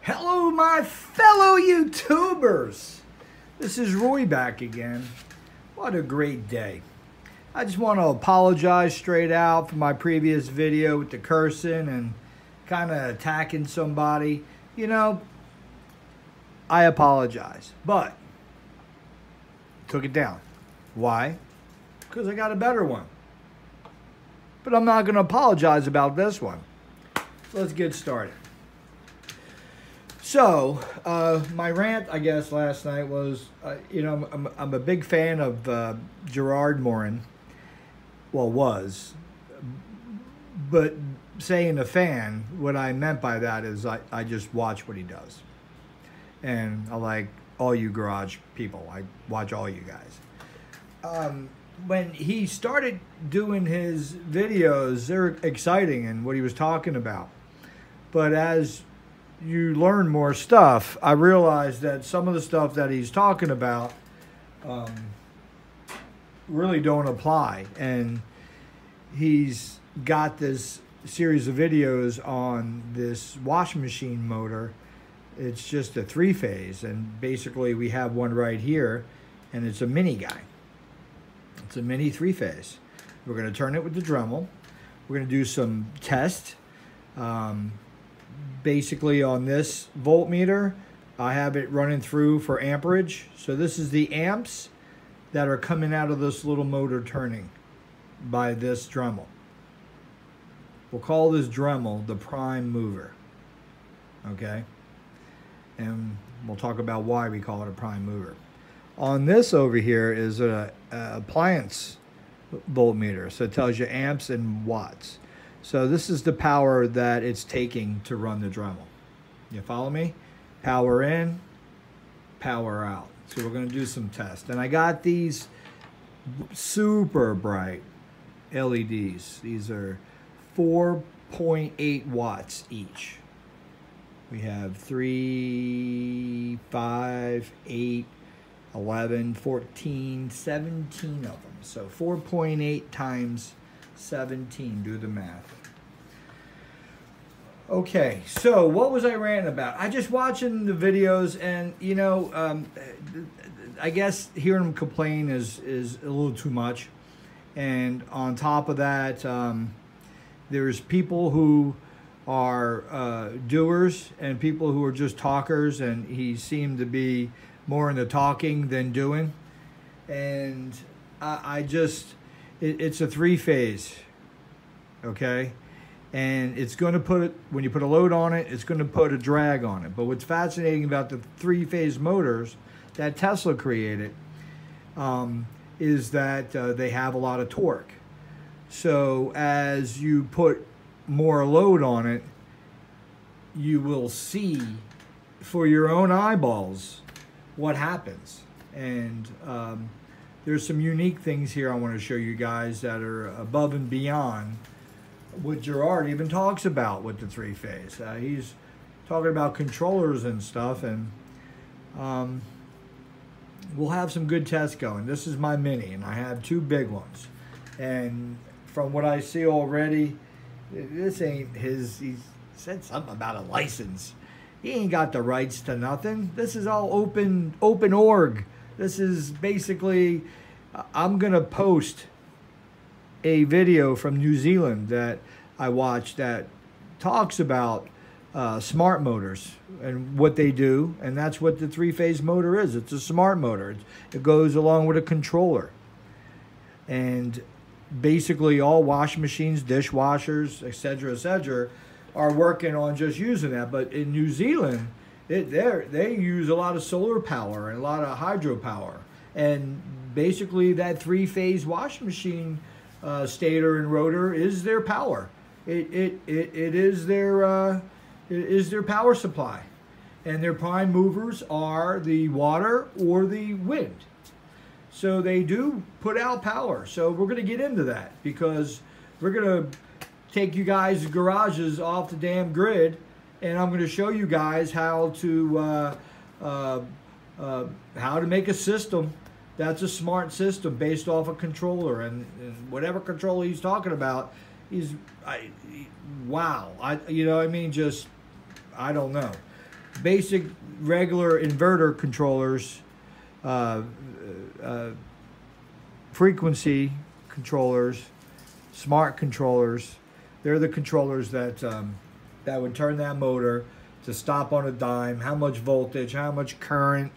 Hello, my fellow YouTubers. This is Roy back again. What a great day. I just want to apologize straight out for my previous video with the cursing and kind of attacking somebody. You know, I apologize, but took it down. Why? Because I got a better one. But I'm not going to apologize about this one. Let's get started. So, my rant, I guess, last night was, I'm a big fan of Gerard Morin. Well, was. But saying a fan, what I meant by that is I just watch what he does. And I like all you garage people. I watch all you guys. When he started doing his videos, they're exciting and what he was talking about. But as you learn more stuff, I realized that some of the stuff that he's talking about really don't apply. And he's got this series of videos on this washing machine motor. It's just a 3-phase, and basically we have one right here, and it's a mini guy. It's a mini 3-phase. We're going to turn it with the Dremel. We're going to do some tests. Basically on this voltmeter, I have it running through for amperage. So this is the amps that are coming out of this little motor turning by this Dremel. We'll call this Dremel the prime mover. Okay? And we'll talk about why we call it a prime mover. On this over here is an appliance voltmeter. So it tells you amps and watts. So this is the power that it's taking to run the Dremel. You follow me? Power in, power out. So we're going to do some tests. And I got these super bright LEDs. These are 4.8 watts each. We have 3, 5, 8, 11, 14, 17 of them. So 4.8 times 17, do the math. Okay, so what was I ranting about? I just watching the videos, and you know, I guess hearing them complain is a little too much. And on top of that, there's people who are doers and people who are just talkers, and he seemed to be more into talking than doing. And I just, it's a 3-phase, okay? And it's going to put, when you put a load on it, it's going to put a drag on it. But what's fascinating about the 3-phase motors that Tesla created is that they have a lot of torque. So as you put more load on it, you will see for your own eyeballs what happens. And there's some unique things here I want to show you guys that are above and beyond what Gerard even talks about with the 3-phase. He's talking about controllers and stuff, and we'll have some good tests going. This is my mini, and I have 2 big ones. And from what I see already, this ain't his. He said something about a license. He ain't got the rights to nothing. This is all open org. This is basically, I'm gonna post a video from New Zealand that I watched that talks about smart motors and what they do, and that's what the 3-phase motor is. It's a smart motor. It goes along with a controller. And basically all washing machines, dishwashers, etc., are working on just using that. But in New Zealand, they use a lot of solar power and a lot of hydropower. And basically that 3-phase washing machine stator and rotor is their power. It is their power supply. And their prime movers are the water or the wind. So they do put out power. So we're going to get into that because we're going to take you guys' garages off the damn grid, and I'm going to show you guys how to make a system that's a smart system based off a controller. And whatever controller he's talking about, wow. I don't know. basic regular inverter controllers, frequency controllers, smart controllers. They're the controllers that that would turn that motor to stop on a dime, how much voltage, how much current.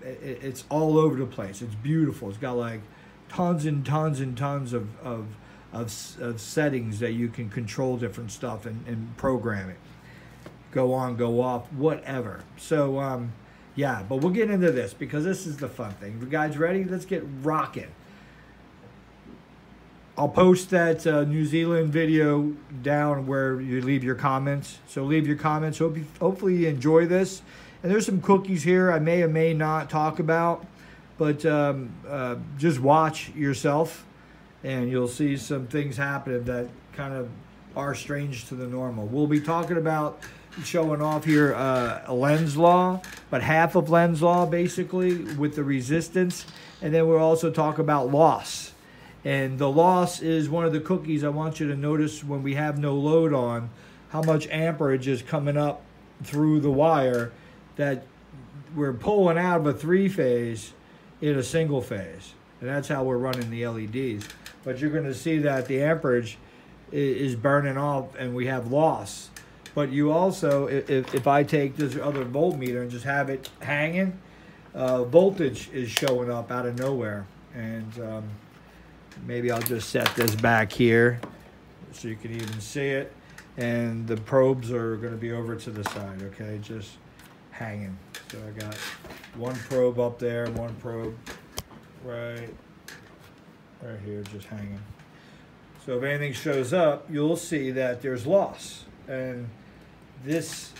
It's all over the place. It's beautiful. It's got like tons and tons and tons of settings that you can control different stuff and program it. Go on, go off, whatever. So, yeah, but we'll get into this because this is the fun thing. You guys ready? Let's get rocking. I'll post that New Zealand video down where you leave your comments. So leave your comments. Hopefully you enjoy this. And there's some cookies here I may or may not talk about. But just watch yourself. And you'll see some things happening that kind of are strange to the normal. We'll be talking about showing off here a lens law. But half of lens law basically with the resistance. And then we'll also talk about loss. And the loss is one of the cookies I want you to notice when we have no load on, how much amperage is coming up through the wire that we're pulling out of a three-phase in a single phase. And that's how we're running the LEDs. But you're going to see that the amperage is burning off and we have loss. But you also, if I take this other voltmeter and just have it hanging, voltage is showing up out of nowhere. And maybe I'll just set this back here so you can even see it. And the probes are going to be over to the side, okay? Just hanging. So I got one probe up there, one probe right here, just hanging. So if anything shows up, you'll see that there's loss. And this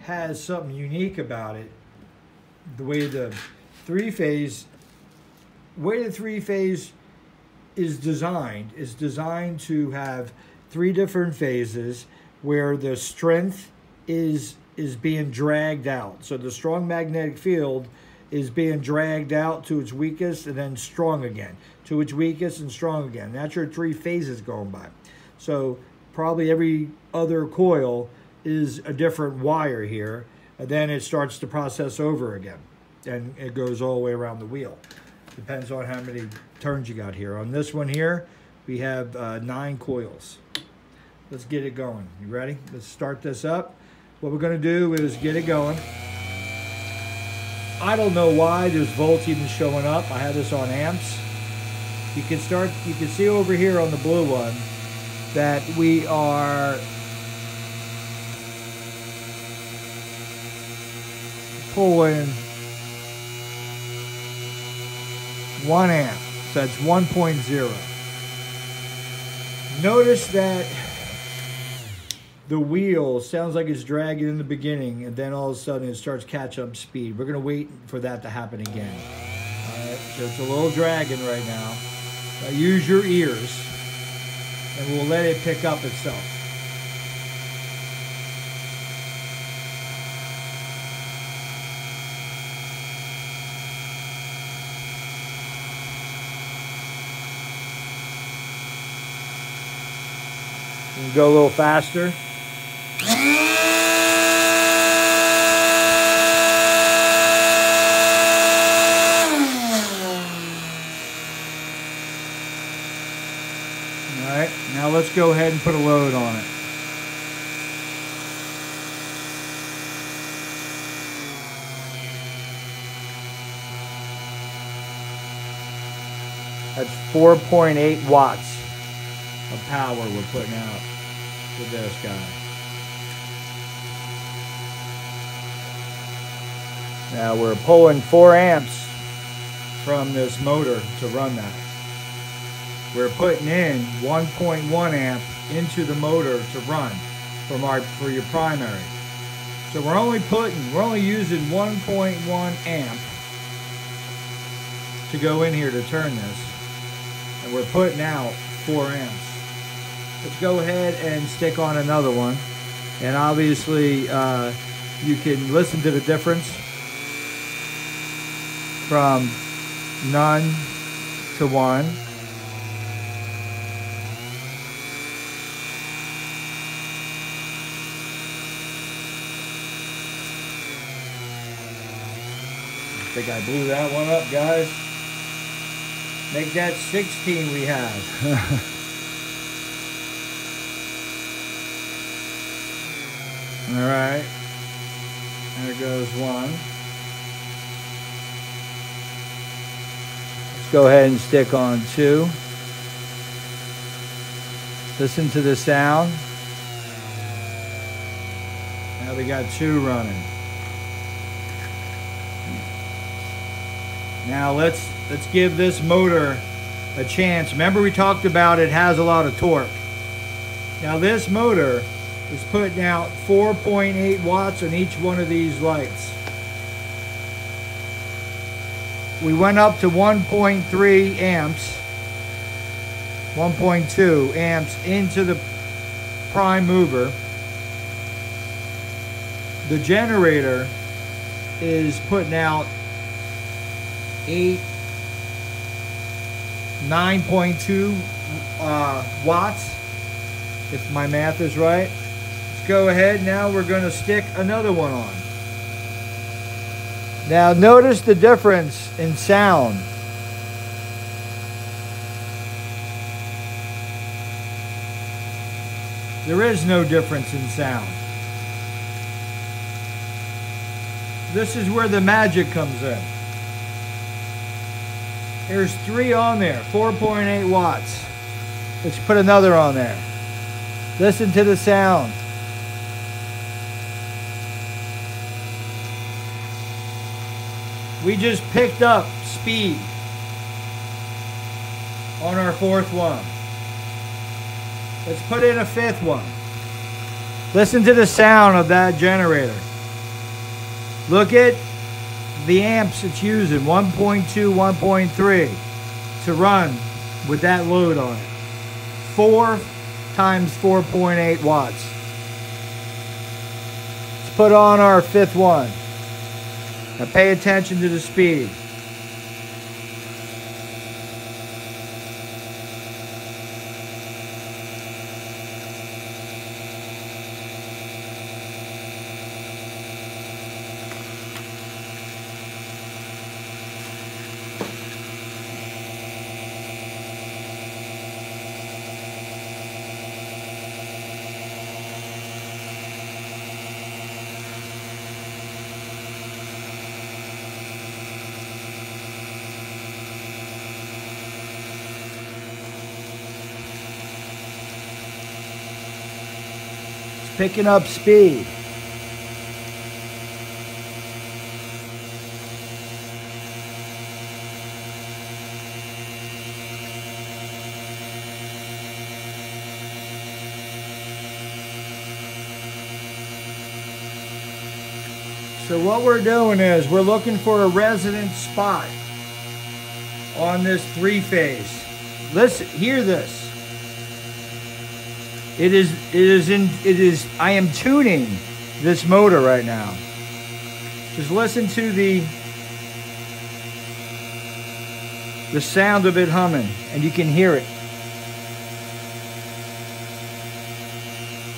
has something unique about it. The way the three-phase is designed to have three different phases where the strength is being dragged out. So the strong magnetic field is being dragged out to its weakest and then strong again, to its weakest and strong again. That's your three phases going by. So probably every other coil is a different wire here, and then it starts to process over again, and it goes all the way around the wheel. Depends on how many turns you got here. On this one here, we have 9 coils. Let's get it going. You ready? Let's start this up. What we're going to do is get it going. I don't know why there's volts even showing up. I have this on amps. You can see over here on the blue one that we are pulling 1 amp, so that's 1.0. Notice that the wheel sounds like it's dragging in the beginning, and then all of a sudden it starts catch up speed. We're going to wait for that to happen again. All right, so it's a little dragging right now. Now use your ears, and we'll let it pick up itself. You can go a little faster. All right, now let's go ahead and put a load on it. That's 4.8 watts of power we're putting out with this guy. Now we're pulling 4 amps from this motor to run that. We're putting in 1.1 amp into the motor to run for your primary. So we're only using 1.1 amp to go in here to turn this, and we're putting out 4 amps. Let's go ahead and stick on another one, and obviously you can listen to the difference from none to 1. think I blew that one up, guys. Make that 16 we have. All right. There goes one. Let's go ahead and stick on 2. Listen to the sound. Now we got 2 running. Now let's give this motor a chance. Remember we talked about it has a lot of torque. Now this motor is putting out 4.8 watts on each one of these lights. We went up to 1.3 amps, 1.2 amps into the prime mover. The generator is putting out 9.2 watts, if my math is right. Let's go ahead. Now we're going to stick another one on. Now notice the difference in sound. There is no difference in sound. This is where the magic comes in. There's 3 on there, 4.8 watts. Let's put another on there. Listen to the sound. We just picked up speed on our 4th one. Let's put in a 5th one. Listen to the sound of that generator. Look at the amps it's using, 1.2, 1.3 to run with that load on it. 4 times 4.8 watts. Let's put on our 5th one. Now pay attention to the speed. Picking up speed. So what we're doing is we're looking for a resonant spot on this 3-phase. Listen, hear this. I am tuning this motor right now. Just listen to the sound of it humming, and you can hear it.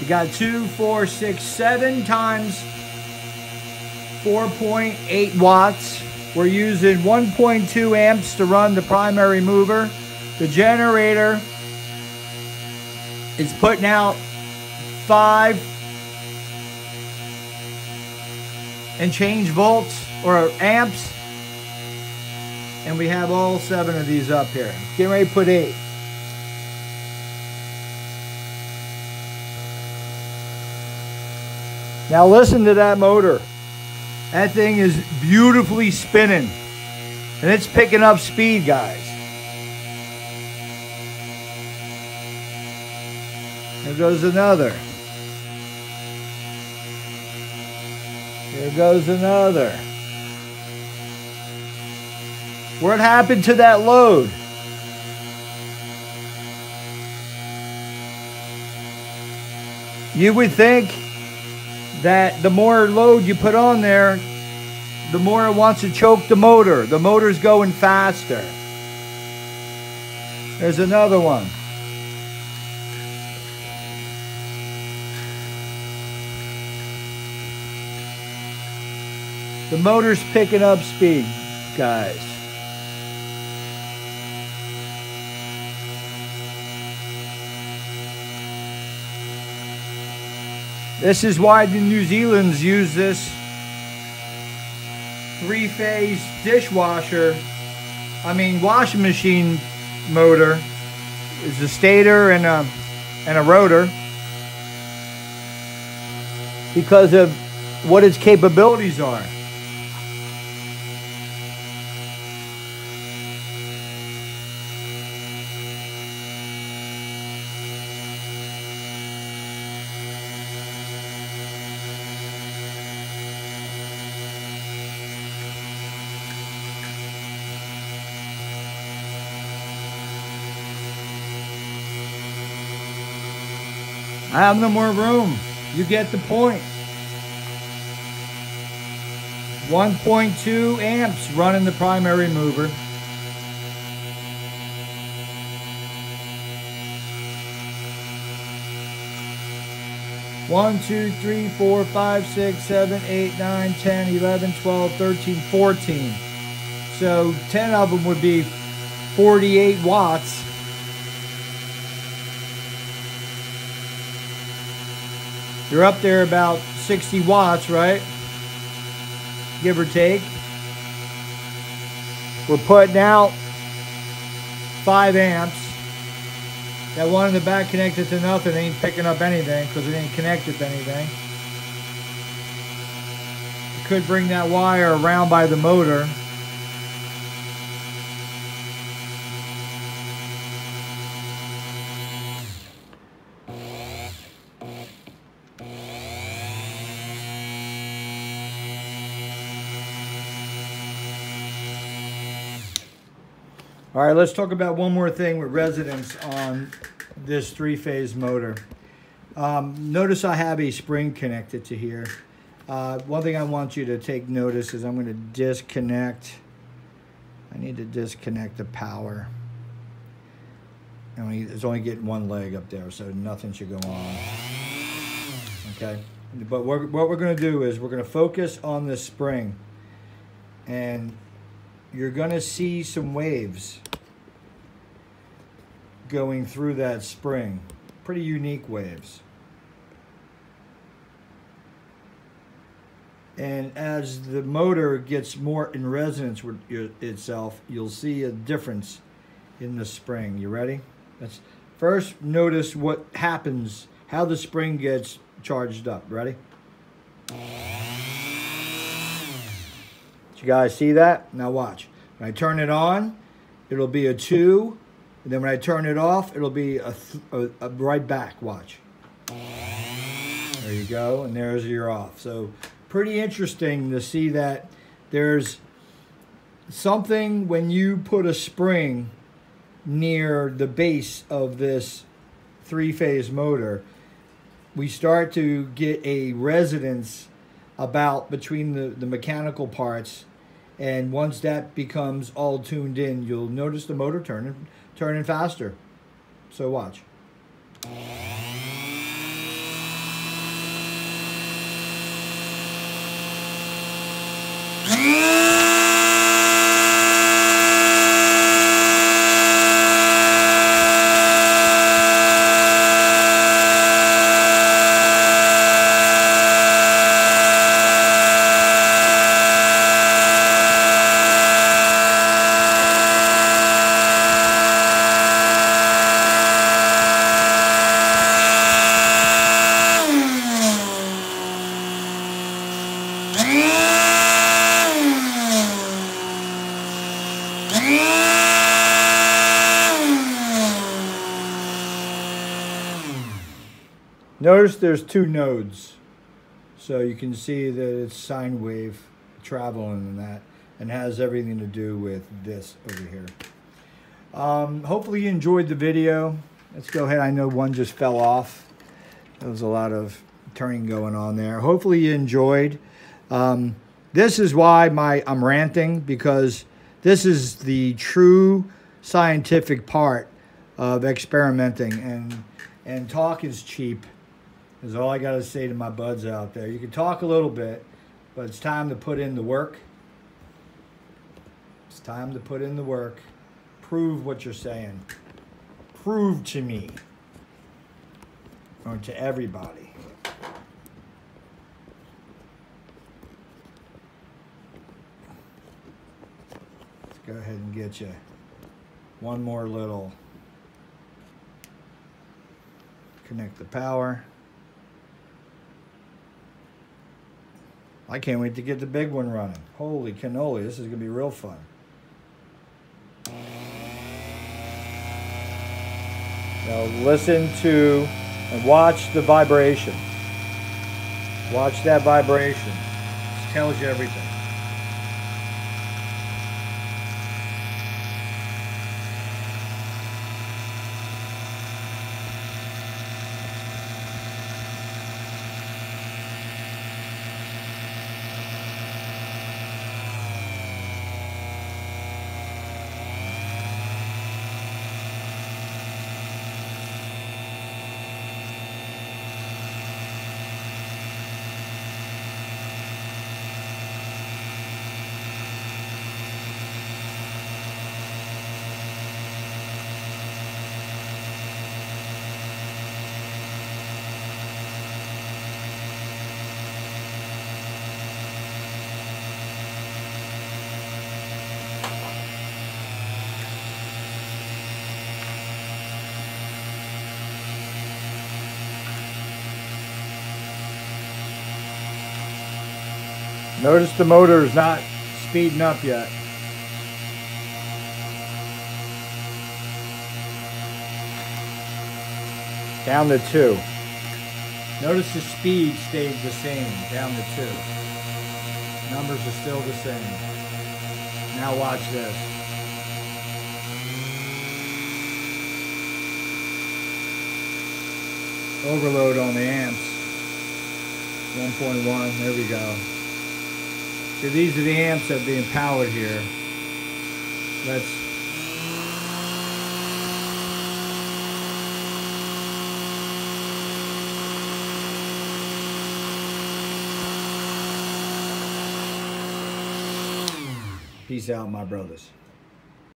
You got 2, 4, 6, 7 times 4.8 watts. We're using 1.2 amps to run the primary mover. The generator is putting out 5 and change volts or amps. And we have all 7 of these up here. Getting ready to put 8. Now listen to that motor. That thing is beautifully spinning. And it's picking up speed, guys. There goes another. Here goes another. What happened to that load? You would think that the more load you put on there, the more it wants to choke the motor. The motor's going faster. There's another one. The motor's picking up speed. guys. This is why the New Zealanders use this three-phase dishwasher. I mean, washing machine motor. Is a stator and a rotor, because of what its capabilities are. I have no more room. You get the point. 1.2 amps running the primary mover. One, 2, 3, 4, 5, 6, 7, 8, 9, 10, 11, 12, 13, 14. So 10 of them would be 48 watts. You're up there about 60 watts, right? Give or take. We're putting out 5 amps. That one in the back connected to nothing ain't picking up anything because it ain't connected to anything. Could bring that wire around by the motor. All right, let's talk about one more thing with resonance on this three-phase motor. Notice I have a spring connected to here. One thing I want you to take notice is I'm going to disconnect. I need to disconnect the power. It's only getting one leg up there, so nothing should go on. Okay, but what we're going to do is we're going to focus on this spring, and you're going to see some waves going through that spring. Pretty unique waves. And as the motor gets more in resonance with itself, you'll see a difference in the spring. You ready? Let's first notice what happens, how the spring gets charged up. Ready? You guys see that? Now watch. When I turn it on, it'll be a 2. And then when I turn it off, it'll be a right back. Watch. There you go. And there's your off. So pretty interesting to see that there's something when you put a spring near the base of this three-phase motor, we start to get a resonance about between the mechanical parts. And once that becomes all tuned in, you'll notice the motor turning faster. So watch. Notice there's 2 nodes, so you can see that it's sine wave traveling in that, and has everything to do with this over here. Hopefully you enjoyed the video. Let's go ahead. I know one just fell off. There was a lot of turning going on there. Hopefully you enjoyed. This is why I'm ranting, because this is the true scientific part of experimenting, and talk is cheap. Is all I got to say to my buds out there. You can talk a little bit, but it's time to put in the work. It's time to put in the work. Prove what you're saying. Prove to me. Or to everybody. Let's go ahead and get you one more little. Connect the power. I can't wait to get the big one running. Holy cannoli, this is going to be real fun. Now listen to and watch the vibration. Watch that vibration. It tells you everything. Notice the motor is not speeding up yet. Down to 2. Notice the speed stayed the same, down to 2. Numbers are still the same. Now watch this. Overload on the amps. 1.1, there we go. So these are the amps that are being powered here. Let's peace out, my brothers.